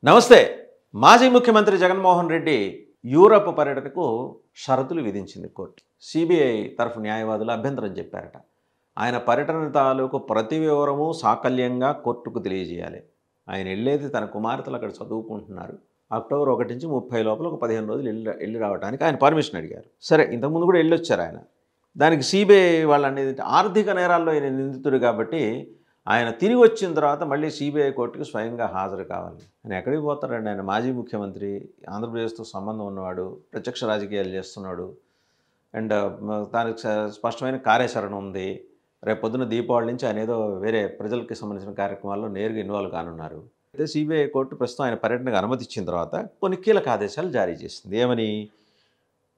నమస్తే. మాజీ ముఖ్యమంత్రి జగన్మోహన్ రెడ్డి యూరప్ పర్యటనకు షరతులు విధించింది కోర్టు. సిబిఐ తరఫు న్యాయవాదులు అభ్యంతరం చెప్పారట. ఆయన పర్యటన తాలూకు ప్రతి వివరము సాకల్యంగా కోర్టుకు తెలియజేయాలి. ఆయన వెళ్ళేది తన కుమార్తెలు అక్కడ చదువుకుంటున్నారు. అక్టోబర్ 1 నుంచి 30 లోపల ఒక 15 రోజులు వెళ్ళి రావడానికి ఆయన పర్మిషన్ అడిగారు. సరే, ఇంతకుముందు కూడా వెళ్ళొచ్చారు ఆయన. దానికి సిబిఐ వాళ్ళు అనేది ఆర్థిక నేరాల్లో ఆయన నిందితుడు కాబట్టి ఆయన తిరిగి వచ్చిన తర్వాత మళ్ళీ సిబిఐ కోర్టుకు స్వయంగా హాజరు కావాలి. ఆయన ఎక్కడికి పోతారండి? ఆయన మాజీ ముఖ్యమంత్రి, ఆంధ్రప్రదేశ్తో సంబంధం ఉన్నవాడు, ప్రత్యక్ష రాజకీయాలు చేస్తున్నాడు. అండ్ దానికి స్పష్టమైన కార్యాచరణ ఉంది. రేపు పొద్దున్న దీపావళి నుంచి ఆయన ఏదో వేరే ప్రజలకి సంబంధించిన కార్యక్రమాల్లో నేరుగా ఇన్వాల్వ్ కానున్నారు. అయితే సిబిఐ కోర్టు ప్రస్తుతం ఆయన పర్యటనకు అనుమతి ఇచ్చిన తర్వాత కొన్ని కీలక ఆదేశాలు జారీ చేసింది. ఏమని?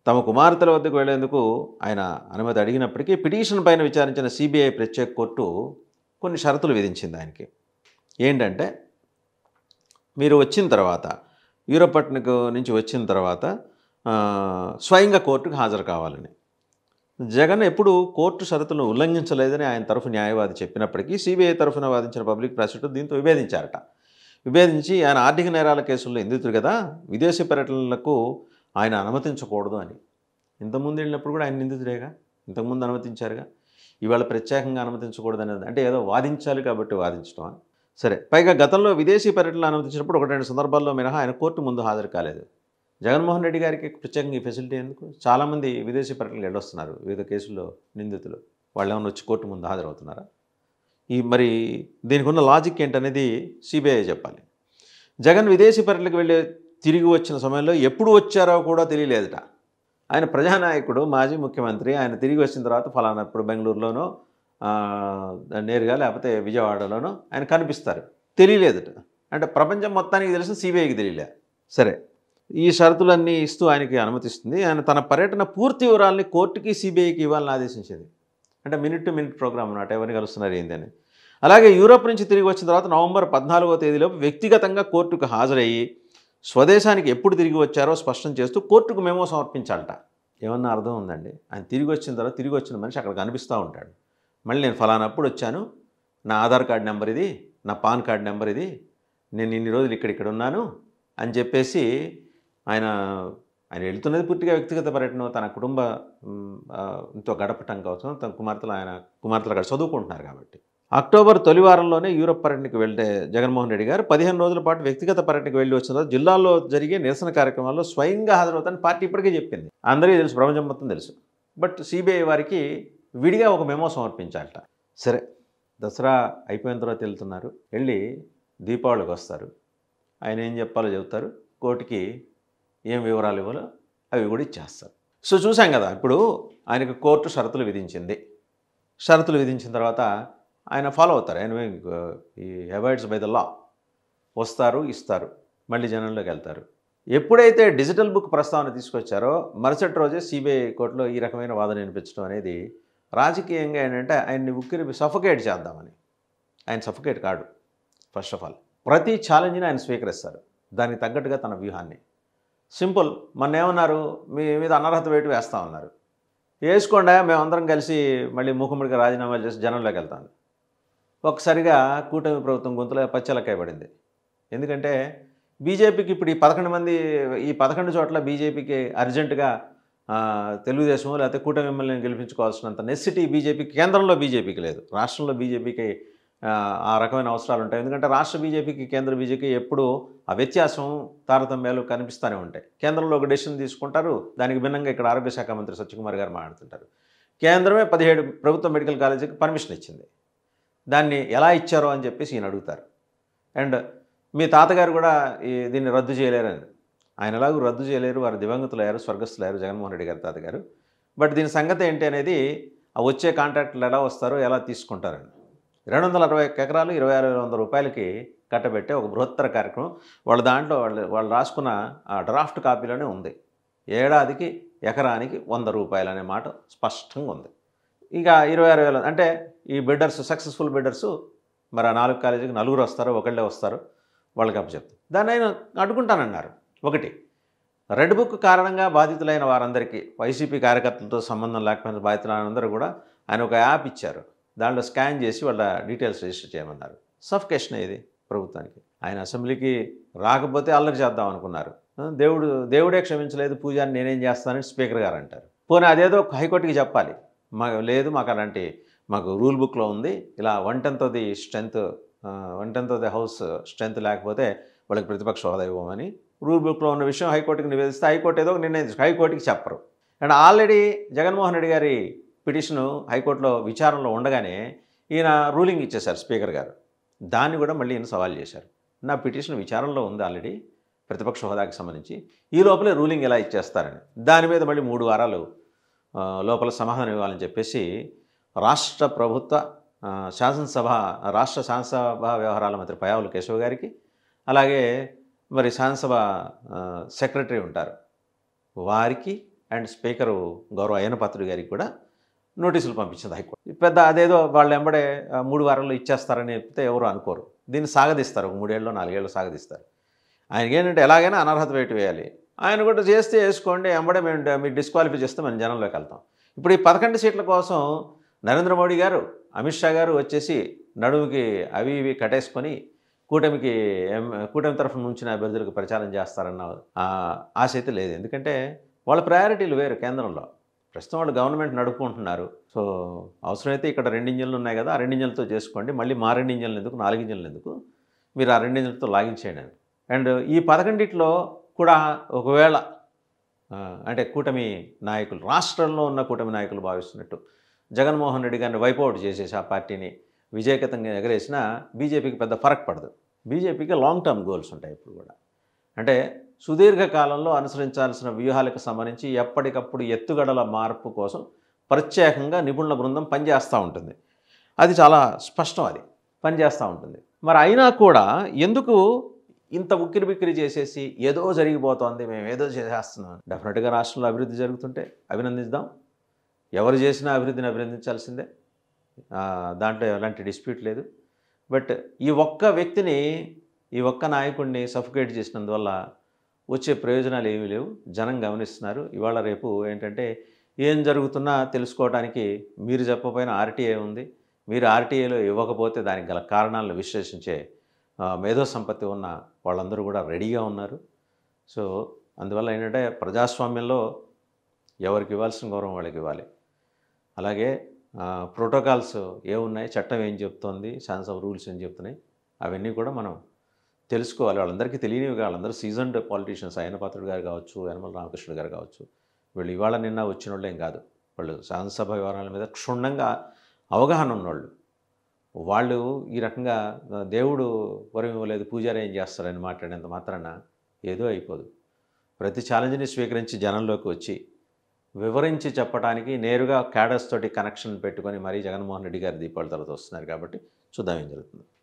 తమ కుమార్తెల వద్దకు వెళ్లేందుకు ఆయన అనుమతి అడిగినప్పటికీ పిటిషన్ పైన విచారించిన సిబిఐ ప్రత్యేక కోర్టు కొన్ని షరతులు విధించింది ఆయనకి. ఏంటంటే, మీరు వచ్చిన తర్వాత యూరప్ పర్యటనకు నుంచి వచ్చిన తర్వాత స్వయంగా కోర్టుకు హాజరు కావాలని. జగన్ ఎప్పుడు కోర్టు షరతులను ఉల్లంఘించలేదని ఆయన తరఫు న్యాయవాది చెప్పినప్పటికీ సిబిఐ తరఫున వాదించిన పబ్లిక్ ప్రాసిక్యూటర్ దీంతో విభేదించారట. విభేదించి ఆయన ఆర్థిక నేరాల కేసుల్లో నిందితుడు కదా, విదేశీ పర్యటనలకు ఆయన అనుమతించకూడదు అని. ఇంతకుముందు వెళ్ళినప్పుడు కూడా ఆయన నిందితుడేగా, ఇంతకుముందు అనుమతించారుగా. ఇవాళ ప్రత్యేకంగా అనుమతించకూడదు అనేది అంటే ఏదో వాదించాలి కాబట్టి వాదించడం. సరే, పైగా గతంలో విదేశీ పర్యటనలు అనుమతించినప్పుడు 1-2 సందర్భాల్లో మినహా ఆయన కోర్టు ముందు హాజరు కాలేదు. జగన్మోహన్ రెడ్డి గారికి ప్రత్యేకంగా ఈ ఫెసిలిటీ ఎందుకు? చాలామంది విదేశీ పర్యటనలు వెళ్ళొస్తున్నారు వివిధ కేసుల్లో నిందితులు. వాళ్ళు ఏమైనా వచ్చి కోర్టు ముందు హాజరవుతున్నారా? మరి దీనికి ఉన్న లాజిక్ ఏంటనేది సిబిఐ చెప్పాలి. జగన్ విదేశీ పర్యటనకు వెళ్ళి తిరిగి వచ్చిన సమయంలో ఎప్పుడు వచ్చారో కూడా తెలియలేదట. ఆయన ప్రజానాయకుడు, మాజీ ముఖ్యమంత్రి. ఆయన తిరిగి వచ్చిన తర్వాత ఫలానా ఇప్పుడు బెంగళూరులోనో నేరుగా లేకపోతే విజయవాడలోనో ఆయన కనిపిస్తారు. తెలియలేదట. అంటే ప్రపంచం మొత్తానికి తెలిసిన సిబిఐకి తెలియలే. సరే, ఈ షరతులన్నీ ఇస్తూ ఆయనకి అనుమతిస్తుంది. ఆయన తన పర్యటన పూర్తి వివరాలని కోర్టుకి సిబిఐకి ఇవ్వాలని ఆదేశించింది. అంటే మినిట్ టు మినిట్ ప్రోగ్రామ్ అన్నమాట, ఎవరిని కలుస్తున్నారు ఏంది అని. అలాగే యూరప్ నుంచి తిరిగి వచ్చిన తర్వాత నవంబర్ 14వ తేదీలోపు వ్యక్తిగతంగా కోర్టుకు హాజరయ్యి స్వదేశానికి ఎప్పుడు తిరిగి వచ్చారో స్పష్టం చేస్తూ కోర్టుకు మెమో సమర్పించాలట. ఏమన్నా అర్థం ఉందండి? ఆయన తిరిగి వచ్చిన తర్వాత తిరిగి వచ్చిన మనిషి అక్కడ కనిపిస్తూ ఉంటాడు. మళ్ళీ నేను ఫలానప్పుడు వచ్చాను, నా ఆధార్ కార్డు నెంబర్ ఇది, నా పాన్ కార్డు నెంబర్ ఇది, నేను ఇన్ని రోజులు ఇక్కడ ఉన్నాను అని చెప్పేసి ఆయన వెళ్తున్నది పూర్తిగా వ్యక్తిగత పర్యటన. తన కుటుంబంతో గడపటం కోసం, తన కుమార్తెలు అక్కడ చదువుకుంటున్నారు కాబట్టి. అక్టోబర్ తొలి వారంలోనే యూరప్ పర్యటనకు వెళ్తే జగన్మోహన్ రెడ్డి గారు 15 రోజుల పాటు వ్యక్తిగత పర్యటనకు వెళ్ళి వచ్చిన తర్వాత జిల్లాల్లో జరిగే నిరసన కార్యక్రమాల్లో స్వయంగా హాజరవుతానని పార్టీ ఇప్పటికే చెప్పింది. అందరికీ తెలుసు, ప్రపంచం మొత్తం తెలుసు. బట్ సిబిఐ వారికి విడిగా ఒక మెమో సమర్పించాలట. సరే, దసరా అయిపోయిన తర్వాత వెళ్తున్నారు. వెళ్ళి దీపావళికి వస్తారు. ఆయన ఏం చెప్పాలో చెబుతారు, కోర్టుకి ఏం వివరాలు ఇవ్వాలో అవి కూడా ఇచ్చేస్తారు. సో చూసాం కదా, ఇప్పుడు ఆయనకు కోర్టు షరతులు విధించింది. షరతులు విధించిన తర్వాత ఆయన ఫాలో అవుతారు. ఆయన ఈ అవాయిడ్స్ బై ద లా. వస్తారు, ఇస్తారు, మళ్ళీ జనంలోకి వెళ్తారు. ఎప్పుడైతే డిజిటల్ బుక్ ప్రస్తావన తీసుకొచ్చారో మరుసటి రోజే సిబిఐ కోర్టులో ఈ రకమైన వాదన వినిపించడం అనేది రాజకీయంగా ఏంటంటే ఆయన్ని ఉక్కిరి సఫకేట్ చేద్దామని. ఆయన సఫకేట్ కాడు. ఫస్ట్ ఆఫ్ ఆల్ ప్రతి ఛాలెంజ్ని ఆయన స్వీకరిస్తారు, దానికి తగ్గట్టుగా తన వ్యూహాన్ని. సింపుల్. మొన్న ఏమన్నారు, మీ మీద అనర్హత వేటు వేస్తా ఉన్నారు. వేసుకోండా, మేమందరం కలిసి మళ్ళీ మూకుమ్మడిగా రాజీనామాలు చేసి జనంలోకి వెళ్తాను. ఒక్కసారిగా కూటమి ప్రభుత్వం గొంతులో పచ్చలకాయ పడింది. ఎందుకంటే బీజేపీకి ఇప్పుడు ఈ 11 చోట్ల బీజేపీకి అర్జెంటుగా తెలుగుదేశం లేకపోతే కూటమి ఎమ్మెల్యేని గెలిపించుకోవాల్సినంత నెసిటీ బీజేపీకి, కేంద్రంలో బీజేపీకి లేదు. రాష్ట్రంలో బీజేపీకి ఆ రకమైన అవసరాలు ఉంటాయి. ఎందుకంటే రాష్ట్ర బీజేపీకి కేంద్ర బీజేపీకి ఎప్పుడూ ఆ వ్యత్యాసం, తారతమ్యాలు కనిపిస్తూనే ఉంటాయి. కేంద్రంలో ఒక డెసిషన్ తీసుకుంటారు, దానికి భిన్నంగా ఇక్కడ ఆరోగ్య శాఖ మంత్రి సత్యకుమార్ గారు మాట్లాడుతుంటారు. కేంద్రమే 17 ప్రభుత్వ మెడికల్ కాలేజీకి పర్మిషన్ ఇచ్చింది. దాన్ని ఎలా ఇచ్చారో అని చెప్పేసి ఈయన అడుగుతారు. అండ్ మీ తాతగారు కూడా దీన్ని రద్దు చేయలేరని. ఆయన ఎలాగూ రద్దు చేయలేరు, వారు దివంగతులయ్యారు, స్వర్గస్థులయ్యారు జగన్మోహన్ రెడ్డి గారి తాతగారు. బట్ దీని సంగతి ఏంటి అనేది, ఆ వచ్చే కాంట్రాక్టులు ఎలా వస్తారో, ఎలా తీసుకుంటారని. 261 ఎకరాలు 26,100 రూపాయలకి కట్టబెట్టే ఒక బృహత్తర కార్యక్రమం. వాళ్ళ దాంట్లో వాళ్ళు రాసుకున్న ఆ డ్రాఫ్ట్ కాపీలోనే ఉంది. ఏడాదికి ఎకరానికి 100 రూపాయలు అనే మాట స్పష్టంగా ఉంది. ఇక 26,000 అంటే ఈ బిడ్డర్స్, సక్సెస్ఫుల్ బిడ్డర్సు మరి ఆ 4 కాలేజీకి 4 వస్తారో, ఒకళ్ళే వస్తారో వాళ్ళకి అప్పచెప్తారు. దాన్ని ఆయన అడ్డుకుంటానన్నారు. ఒకటి, రెడ్ బుక్ కారణంగా బాధితులైన వారందరికీ, వైసీపీ కార్యకర్తలతో సంబంధం లేకపోయిన బాధితులైన అందరూ కూడా ఆయన ఒక యాప్ ఇచ్చారు. దాంట్లో స్కాన్ చేసి వాళ్ళ డీటెయిల్స్ రిజిస్టర్ చేయమన్నారు. సఫికేషన్ ఇది. ప్రభుత్వానికి. ఆయన అసెంబ్లీకి రాకపోతే అల్లరి చేద్దాం అనుకున్నారు. దేవుడే క్షమించలేదు, పూజారి నేనేం చేస్తానని స్పీకర్ గారు అంటారు. పోనీ అదేదో హైకోర్టుకి చెప్పాలి. లేదు మాకు అలాంటి మాకు రూల్ బుక్లో ఉంది, ఇలా 1/10 of the strength 1/10 of the house strength లేకపోతే వాళ్ళకి ప్రతిపక్ష హోదా ఇవ్వమని రూల్ బుక్లో ఉన్న విషయం హైకోర్టుకి నివేదిస్తే హైకోర్టు ఏదో ఒక నిర్ణయం తీసుకు హైకోర్టుకి చెప్పరు. అండ్ ఆల్రెడీ జగన్మోహన్ రెడ్డి గారి పిటిషను హైకోర్టులో విచారణలో ఉండగానే ఈయన రూలింగ్ ఇచ్చేశారు స్పీకర్ గారు. దాన్ని కూడా మళ్ళీ ఈయన సవాల్ చేశారు. నా పిటిషన్ విచారణలో ఉంది ఆల్రెడీ ప్రతిపక్ష హోదాకి సంబంధించి, ఈ లోపలే రూలింగ్ ఎలా ఇచ్చేస్తారని. దాని మీద మళ్ళీ 3 వారాలు లోపల సమాధానం ఇవ్వాలని చెప్పేసి రాష్ట్ర ప్రభుత్వ రాష్ట్ర శాసనసభ వ్యవహారాల మంత్రి పయ్యావుల కేశవ్ గారికి, అలాగే మరి శాసనసభ సెక్రటరీ ఉంటారు వారికి, అండ్ స్పీకరు గౌరవ అయ్యన్నపాత్రుడు గారికి కూడా నోటీసులు పంపించింది హైకోర్టు. పెద్ద అదేదో వాళ్ళు ఎంబడే 3 వారాల్లో ఇచ్చేస్తారని చెప్తే ఎవరు అనుకోరు. దీన్ని సాగదీస్తారు, ఒక 3 ఏళ్ళు 4 ఏళ్ళు సాగదీస్తారు. ఆయనకి ఏంటంటే ఎలాగైనా అనర్హత వేటు వేయాలి. ఆయన కూడా చేస్తే వేసుకోండి, ఎంబడే మీరు డిస్క్వాలిఫై చేస్తే మనం జనంలోకి వెళ్తాం. ఇప్పుడు ఈ 11 సీట్ల కోసం నరేంద్ర మోడీ గారు, అమిత్ షా గారు వచ్చేసి నడుముకి అవి ఇవి కట్టేసుకొని కూటమి తరఫున నుంచిన అభ్యర్థులకు ప్రచారం చేస్తారన్న ఆశ అయితే లేదు. ఎందుకంటే వాళ్ళ ప్రయారిటీలు వేరు కేంద్రంలో. ప్రస్తుతం వాళ్ళు గవర్నమెంట్ నడుపుకుంటున్నారు. సో అవసరమైతే ఇక్కడ 2 ఇంజన్లు ఉన్నాయి కదా, ఆ 2 ఇంజన్లతో చేసుకోండి, మళ్ళీ మా 2 ఇంజన్లు ఎందుకు, 4 ఇంజన్లు ఎందుకు, మీరు ఆ 2 ఇంజన్లతో లాగించేయండి. అండ్ ఈ 11 కూడా ఒకవేళ అంటే కూటమి నాయకులు, రాష్ట్రంలో ఉన్న కూటమి నాయకులు భావిస్తున్నట్టు జగన్మోహన్ రెడ్డి గారిని వైపౌట్ చేసేసి ఆ పార్టీని విజయకేతంగా ఎగరేసినా బీజేపీకి పెద్ద ఫరక్ పడదు. బీజేపీకి లాంగ్ టర్మ్ గోల్స్ ఉంటాయి ఇప్పుడు కూడా. అంటే సుదీర్ఘకాలంలో అనుసరించాల్సిన వ్యూహాలకు సంబంధించి ఎప్పటికప్పుడు ఎత్తుగడల మార్పు కోసం ప్రత్యేకంగా నిపుణుల బృందం పనిచేస్తూ ఉంటుంది. అది చాలా స్పష్టం, అది పనిచేస్తూ ఉంటుంది. మరి అయినా కూడా ఎందుకు ఇంత ఉక్కిరిబిక్కిరి చేసేసి ఏదో జరిగిపోతోంది, మేము ఏదో చేసేస్తున్నాం? డెఫినెట్గా రాష్ట్రంలో అభివృద్ధి జరుగుతుంటే అభినందిద్దాం. ఎవరు చేసినా అభివృద్ధిని అభినందించాల్సిందే, దాంట్లో ఎలాంటి డిస్ప్యూట్ లేదు. బట్ ఈ ఒక్క వ్యక్తిని, ఈ ఒక్క నాయకుడిని సఫికేట్ చేసినందువల్ల వచ్చే ప్రయోజనాలు ఏమీ లేవు. జనం గమనిస్తున్నారు. ఇవాళ రేపు ఏంటంటే ఏం జరుగుతున్నా తెలుసుకోవడానికి మీరు చెప్పకపోయినా ఆర్టీఐ ఉంది. మీరు ఆర్టీఐలో ఇవ్వకపోతే దానికి గల కారణాలను విశ్లేషించే మేధో సంపత్తి ఉన్న వాళ్ళందరూ కూడా రెడీగా ఉన్నారు. సో అందువల్ల ఏంటంటే ప్రజాస్వామ్యంలో ఎవరికి ఇవ్వాల్సిన గౌరవం వాళ్ళకి ఇవ్వాలి. అలాగే ప్రోటోకాల్స్ ఏమున్నాయి, చట్టం ఏం చెప్తోంది, శాసనసభ రూల్స్ ఏం చెప్తున్నాయి, అవన్నీ కూడా మనం తెలుసుకోవాలి. వాళ్ళందరికీ తెలియనివి, వాళ్ళందరూ సీజన్డ్ పాలిటీషియన్స్. అయ్యన్నపాత్రుడు గారు కావచ్చు, యనమల రామకృష్ణుడు గారు కావచ్చు, వీళ్ళు ఇవాళ నిన్న వచ్చిన వాళ్ళు ఏం కాదు. వాళ్ళు శాసనసభ వ్యవహారాల మీద క్షుణ్ణంగా అవగాహన ఉన్నవాళ్ళు. వాళ్ళు ఈ రకంగా దేవుడు వరం ఇవ్వలేదు, పూజారి ఏం చేస్తారని మాట్లాడేంత మాత్రాన ఏదో అయిపోదు. ప్రతి ఛాలెంజ్ని స్వీకరించి జనంలోకి వచ్చి వివరించి చెప్పడానికి నేరుగా క్యాడర్స్ తోటి కనెక్షన్ పెట్టుకొని మరీ జగన్మోహన్ రెడ్డి గారు దీపావళి తర్వాత వస్తున్నారు. కాబట్టి చూద్దాం ఏం జరుగుతుంది.